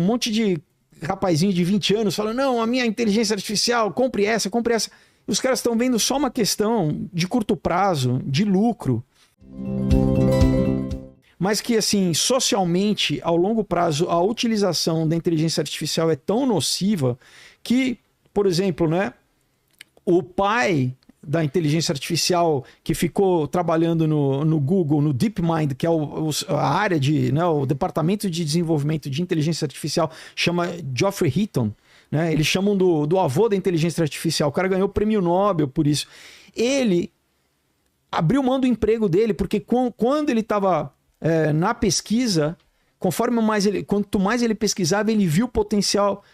Um monte de rapazinho de 20 anos falando, não, a minha inteligência artificial, compre essa, compre essa. E os caras estão vendo só uma questão de curto prazo, de lucro. Mas que, assim, socialmente, ao longo prazo, a utilização da inteligência artificial é tão nociva que, por exemplo, né, o pai da inteligência artificial que ficou trabalhando no Google, no DeepMind, que é a área de, né, o departamento de desenvolvimento de inteligência artificial, chama Geoffrey Hinton, né? Eles chamam do avô da inteligência artificial. O cara ganhou o prêmio Nobel por isso. Ele abriu mão do emprego dele, porque quando ele estava na pesquisa, quanto mais ele pesquisava, ele viu o potencial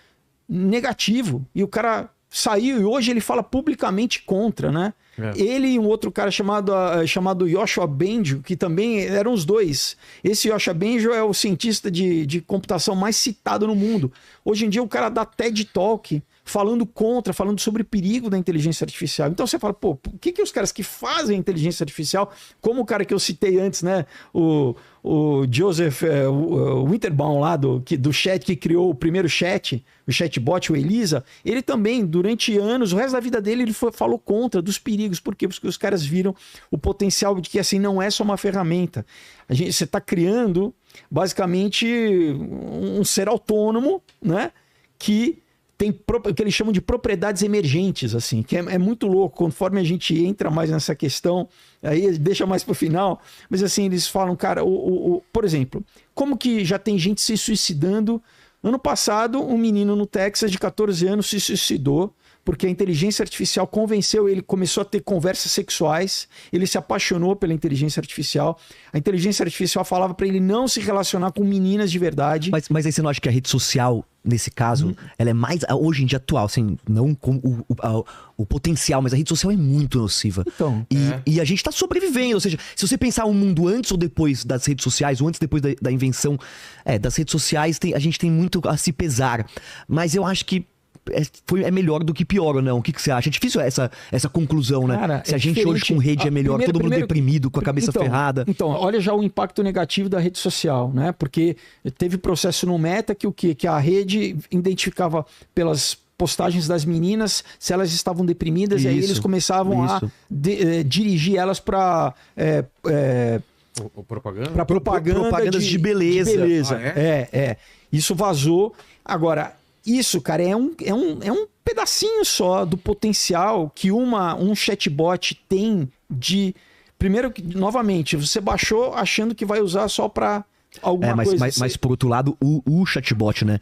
negativo. E o cara saiu e hoje ele fala publicamente contra, né? Ele e um outro cara chamado Yoshua Bengio, que também eram os dois. Esse Yoshua Bengio é o cientista de computação mais citado no mundo. Hoje em dia o cara dá TED Talk falando sobre o perigo da inteligência artificial. Então você fala, pô, o que os caras que fazem inteligência artificial, como o cara que eu citei antes, né? O Joseph Winterbaum lá do chat, que criou o primeiro chat, o chatbot, o Elisa, ele também, durante anos, o resto da vida dele, ele falou contra dos perigos. Por quê? Porque os caras viram o potencial de que, assim, não é só uma ferramenta. Você está criando, basicamente, um ser autônomo, né? Que tem o que eles chamam de propriedades emergentes, assim, que é muito louco. Conforme a gente entra mais nessa questão, aí deixa mais para o final, mas assim, eles falam, cara, por exemplo, como que já tem gente se suicidando? Ano passado, um menino no Texas de 14 anos se suicidou porque a inteligência artificial convenceu ele, começou a ter conversas sexuais, ele se apaixonou pela inteligência artificial, a inteligência artificial falava para ele não se relacionar com meninas de verdade. Mas aí você não acha que a rede social, nesse caso, ela é mais, hoje em dia, atual, assim, não com o potencial, mas a rede social é muito nociva. Então, e a gente tá sobrevivendo, ou seja, se você pensar um mundo antes ou depois das redes sociais, ou antes ou depois da invenção das redes sociais, a gente tem muito a se pesar. Mas eu acho que é melhor do que pior ou não? O que você acha? É difícil essa conclusão, né? Cara, se a gente hoje com rede é melhor, todo mundo deprimido, com a cabeça ferrada. Então, olha já o impacto negativo da rede social, né? Porque teve processo no Meta que a rede identificava pelas postagens das meninas se elas estavam deprimidas, e aí eles começavam a dirigir elas para propagandas de beleza. Isso vazou. Agora, isso, cara, é um pedacinho só do potencial que um chatbot tem de... Primeiro, novamente, você baixou achando que vai usar só para alguma coisa. Mas por outro lado, o chatbot, né?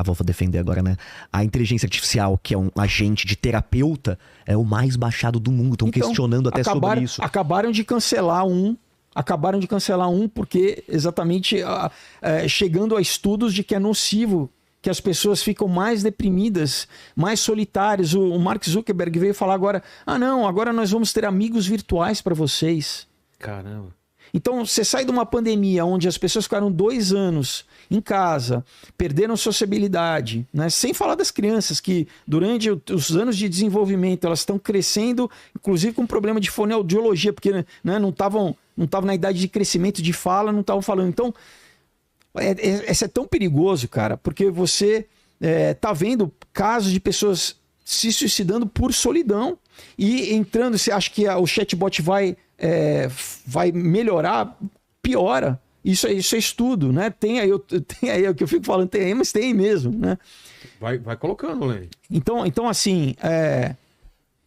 Vou defender agora, né? A inteligência artificial, que é um agente de terapeuta, é o mais baixado do mundo. Estão questionando até sobre isso. Acabaram de cancelar um porque exatamente chegando a estudos de que é nocivo, que as pessoas ficam mais deprimidas, mais solitárias. O Mark Zuckerberg veio falar agora, agora nós vamos ter amigos virtuais para vocês. Caramba. Então, você sai de uma pandemia onde as pessoas ficaram 2 anos em casa, perderam sociabilidade, né? Sem falar das crianças que, durante os anos de desenvolvimento, elas estão crescendo, inclusive com problema de fonoaudiologia, porque, né, não estavam na idade de crescimento de fala, não estavam falando. Então, esse é tão perigoso, cara, porque você tá vendo casos de pessoas se suicidando por solidão e entrando. Você acha que o chatbot vai melhorar? Piora. Isso é estudo, né? Tem aí o que eu fico falando, mas tem mesmo, né? Vai colocando, Lê. Então assim,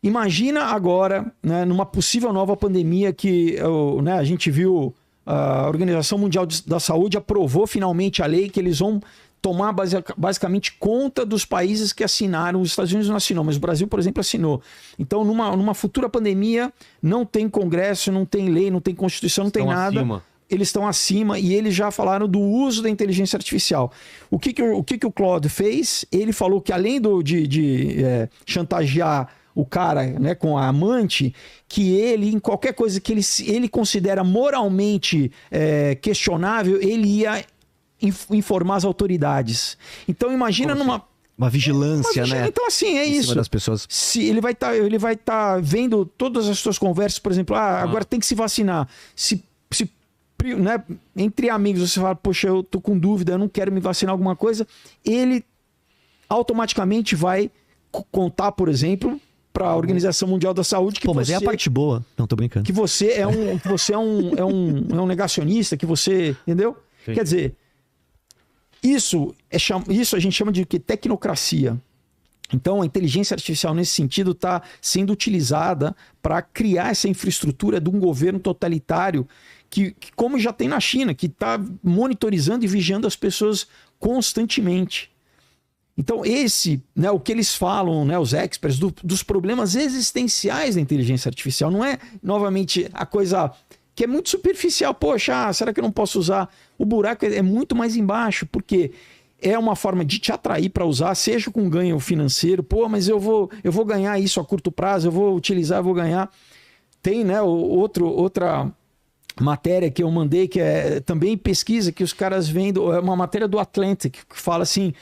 imagina agora, né, numa possível nova pandemia que né, a gente viu. A Organização Mundial da Saúde aprovou finalmente a lei que eles vão tomar basicamente conta dos países que assinaram. Os Estados Unidos não assinou, mas o Brasil, por exemplo, assinou. Então, numa futura pandemia, não tem Congresso, não tem lei, não tem Constituição, não tem nada. Acima. Eles estão acima e eles já falaram do uso da inteligência artificial. O que o Claude fez? Ele falou que além de chantagear o cara, né, com a amante, que ele, em qualquer coisa que ele considera moralmente questionável, ele ia informar as autoridades. Então imagina uma vigilância, né? Então assim, é isso. Das pessoas. Se ele vai tá vendo todas as suas conversas, por exemplo, agora tem que se vacinar. Se né, entre amigos, você fala, poxa, eu tô com dúvida, eu não quero me vacinar alguma coisa, ele automaticamente vai contar, por exemplo, para a Organização Mundial da Saúde que mas é a parte boa. Não, tô brincando. Que você é um negacionista, que você, entendeu? Sim. Quer dizer, isso a gente chama de tecnocracia. Então, a inteligência artificial, nesse sentido, está sendo utilizada para criar essa infraestrutura de um governo totalitário que, como já tem na China, que está monitorizando e vigiando as pessoas constantemente. Então, né, o que eles falam, né, os experts, dos problemas existenciais da inteligência artificial, não é, novamente, a coisa que é muito superficial. Poxa, será que eu não posso usar? O buraco é muito mais embaixo, porque é uma forma de te atrair para usar, seja com ganho financeiro. Pô, mas eu vou ganhar isso a curto prazo, eu vou utilizar, eu vou ganhar. Tem, né, outra matéria que eu mandei, que é também pesquisa, que os caras vendo, é uma matéria do Atlantic, que fala assim,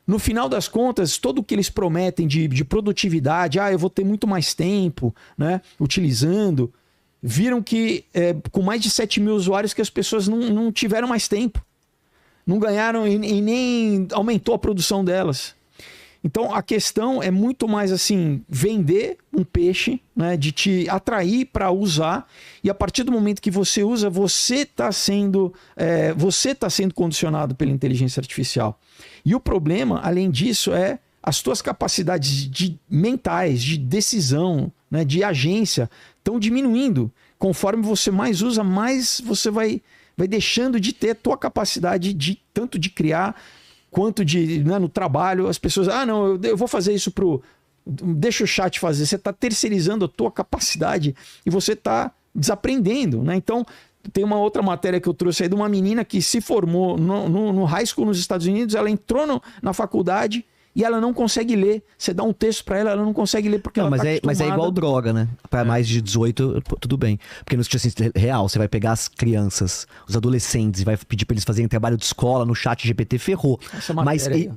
no final das contas, tudo o que eles prometem de produtividade, eu vou ter muito mais tempo, né, utilizando, viram que com mais de 7 mil usuários que as pessoas não tiveram mais tempo. Não ganharam e nem aumentou a produção delas. Então a questão é muito mais assim, vender um peixe, né, de te atrair para usar, e a partir do momento que você usa, você está sendo condicionado pela inteligência artificial. E o problema, além disso, é as tuas capacidades mentais, de decisão, né, de agência, estão diminuindo. Conforme você mais usa, mais você vai deixando de ter a tua capacidade tanto de criar quanto de, né, no trabalho. As pessoas, não, eu vou fazer isso deixa o chat fazer. Você está terceirizando a tua capacidade e você está desaprendendo, né? Então, tem uma outra matéria que eu trouxe aí de uma menina que se formou no high school nos Estados Unidos, ela entrou na faculdade e ela não consegue ler. Você dá um texto para ela não consegue ler porque ela tá acostumada. Mas é igual droga, né? Para mais de 18, tudo bem. Porque no sentido real, você vai pegar as crianças, os adolescentes, e vai pedir para eles fazerem trabalho de escola no chat GPT, ferrou. Essa matéria aí.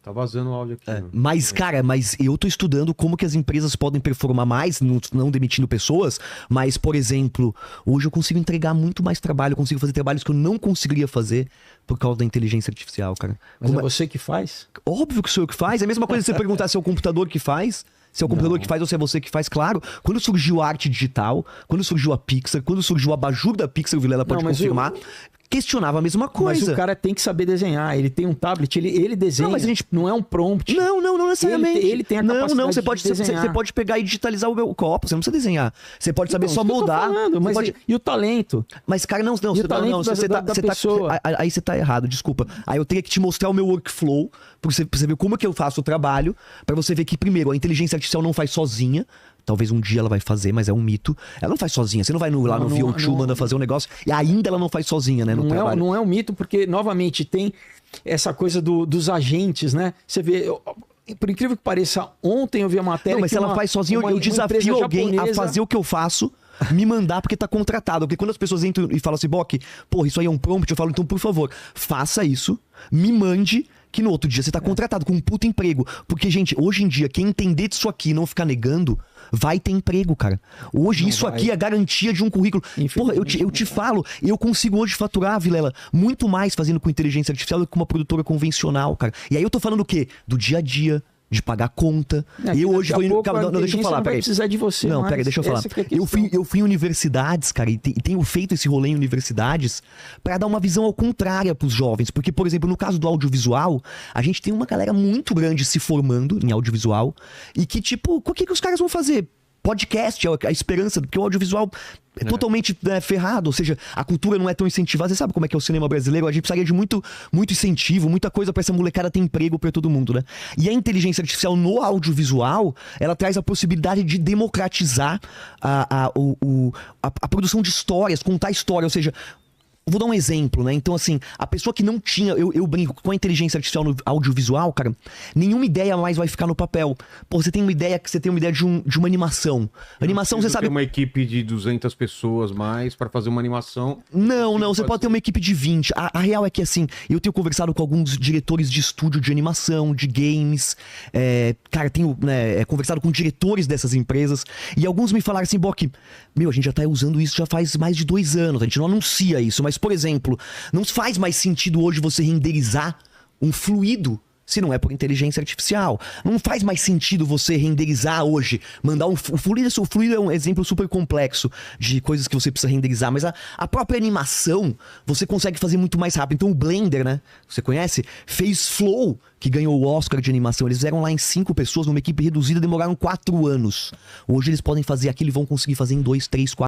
Tá vazando o áudio aqui. Mas, cara, eu tô estudando como que as empresas podem performar mais, não demitindo pessoas, mas, por exemplo, hoje eu consigo entregar muito mais trabalho, eu consigo fazer trabalhos que eu não conseguiria fazer por causa da inteligência artificial, cara. Mas é você que faz? Óbvio que sou eu que faz. É a mesma coisa se você perguntar se é o computador que faz. Se é o computador que faz ou se é você que faz, claro. Quando surgiu a arte digital, quando surgiu a Pixar, quando surgiu o abajur da Pixar, o Vilela pode confirmar, questionava a mesma coisa. Mas o cara tem que saber desenhar. Ele tem um tablet, ele desenha. Não, mas a gente... não é um prompt. Não necessariamente. Ele tem a capacidade você de desenhar. Você pode pegar e digitalizar o copo, você não precisa desenhar. Você pode saber só moldar. Mas pode... E o talento? Mas, cara, não. E o talento da pessoa? Aí você tá errado, desculpa. Aí eu teria que te mostrar o meu workflow, pra você ver como é que eu faço o trabalho, pra você ver que, primeiro, a inteligência artificial não faz sozinha. Talvez um dia ela vai fazer, mas é um mito. Ela não faz sozinha. Você não vai lá no VO2, manda fazer um negócio e ainda ela não faz sozinha, né? Não é um mito, porque, novamente, tem essa coisa dos agentes, né? Você vê... Por incrível que pareça, ontem eu vi a matéria... Não, mas se ela faz sozinha, eu desafio alguém a fazer o que eu faço, me mandar porque tá contratado. Porque quando as pessoas entram e falam assim, Bock, porra, isso aí é um prompt, eu falo, então, por favor, faça isso, me mande, que no outro dia você tá contratado com um puto emprego. Porque, gente, hoje em dia, quem entender disso aqui e não ficar negando, vai ter emprego, cara. Hoje, isso aqui é garantia de um currículo. Porra, eu te falo, eu consigo hoje faturar, Vilela, muito mais fazendo com inteligência artificial do que com uma produtora convencional, cara. E aí eu tô falando o quê? Do dia a dia, de pagar conta. Eu hoje vou indo... Calma, não, deixa eu falar, peraí. Vai precisar de você. Não, peraí, deixa eu falar. Eu fui em universidades, cara, e tenho feito esse rolê em universidades pra dar uma visão ao contrário pros jovens. Porque, por exemplo, no caso do audiovisual, a gente tem uma galera muito grande se formando em audiovisual e que, tipo, o que os caras vão fazer? Podcast é a esperança, porque o audiovisual é totalmente ferrado, ou seja, a cultura não é tão incentivada. Você sabe como é que é o cinema brasileiro? A gente precisaria de muito incentivo, muita coisa pra essa molecada ter emprego pra todo mundo, né? E a inteligência artificial no audiovisual, ela traz a possibilidade de democratizar a produção de histórias, contar história, ou seja... Vou dar um exemplo, né? Então, assim, a pessoa que não tinha... Eu brinco com a inteligência artificial no audiovisual, cara, nenhuma ideia mais vai ficar no papel. Pô, você tem uma ideia de uma animação. Animação, você sabe... Tem uma equipe de 200 pessoas mais pra fazer uma animação. Não, você pode ter uma equipe de 20. A real é que, assim, eu tenho conversado com alguns diretores de estúdio de animação, de games. Cara, tenho conversado com diretores dessas empresas. E alguns me falaram assim, Bock, a gente já tá usando isso já faz mais de 2 anos. A gente não anuncia isso, mas, por exemplo, não faz mais sentido hoje você renderizar um fluido se não é por inteligência artificial. Não faz mais sentido você renderizar hoje, mandar o fluido. O fluido é um exemplo super complexo de coisas que você precisa renderizar, mas a própria animação você consegue fazer muito mais rápido. Então o Blender, né, você conhece? Fez Flow, que ganhou o Oscar de animação. Eles fizeram lá em 5 pessoas, numa equipe reduzida, demoraram 4 anos. Hoje eles podem fazer aquilo e vão conseguir fazer em 2, 3, 4